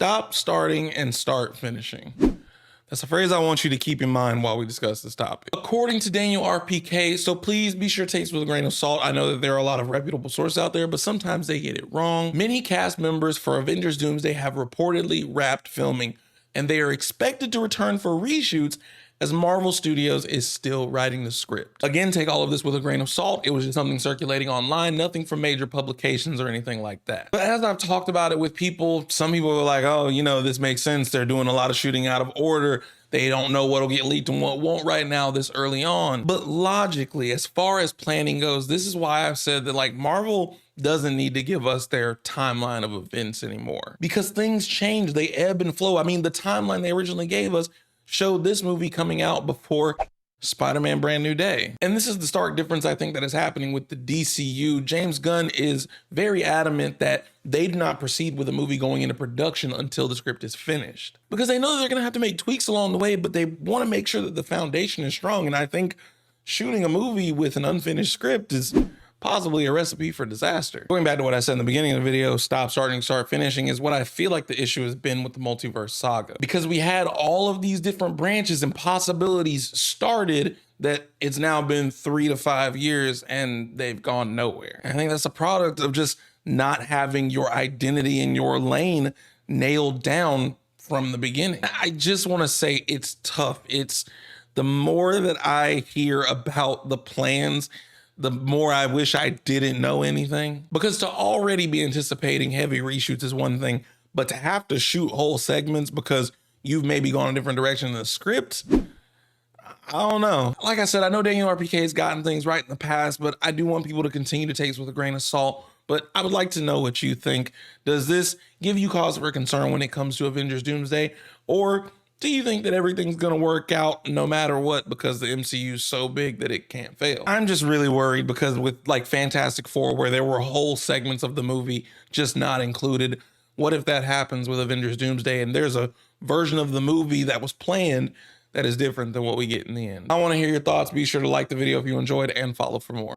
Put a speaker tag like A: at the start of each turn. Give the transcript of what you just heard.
A: Stop starting and start finishing. That's a phrase I want you to keep in mind while we discuss this topic. According to Daniel RPK, so please be sure to take this with a grain of salt. I know that there are a lot of reputable sources out there, but sometimes they get it wrong. Many cast members for Avengers Doomsday have reportedly wrapped filming, and they are expected to return for reshoots as Marvel Studios is still writing the script. Again, take all of this with a grain of salt. It was just something circulating online, nothing from major publications or anything like that. But as I've talked about it with people, some people were like, oh, you know, this makes sense. They're doing a lot of shooting out of order. They don't know what'll get leaked and what won't right now this early on. But logically, as far as planning goes, this is why I've said that like Marvel doesn't need to give us their timeline of events anymore, because things change, they ebb and flow. I mean, the timeline they originally gave us showed this movie coming out before Spider-Man Brand New Day. And this is the stark difference I think that is happening with the DCU. James Gunn is very adamant that they do not proceed with a movie going into production until the script is finished, because they know they're gonna have to make tweaks along the way, but they wanna make sure that the foundation is strong. And I think shooting a movie with an unfinished script is possibly a recipe for disaster. Going back to what I said in the beginning of the video, stop starting, start finishing, is what I feel like the issue has been with the multiverse saga. Because we had all of these different branches and possibilities started that it's now been 3 to 5 years and they've gone nowhere. I think that's a product of just not having your identity and your lane nailed down from the beginning. I just want to say it's tough. It's the more that I hear about the plans, the more I wish I didn't know anything, because to already be anticipating heavy reshoots is one thing, but to have to shoot whole segments because you've maybe gone a different direction in the script, I don't know. Like I said, I know Daniel RPK has gotten things right in the past, but I do want people to continue to take this with a grain of salt. But I would like to know what you think. Does this give you cause for concern when it comes to Avengers Doomsday? Or do you think that everything's gonna work out no matter what because the MCU is so big that it can't fail? I'm just really worried because with like Fantastic Four, where there were whole segments of the movie just not included, what if that happens with Avengers Doomsday and there's a version of the movie that was planned that is different than what we get in the end? I wanna hear your thoughts. Be sure to like the video if you enjoyed and follow for more.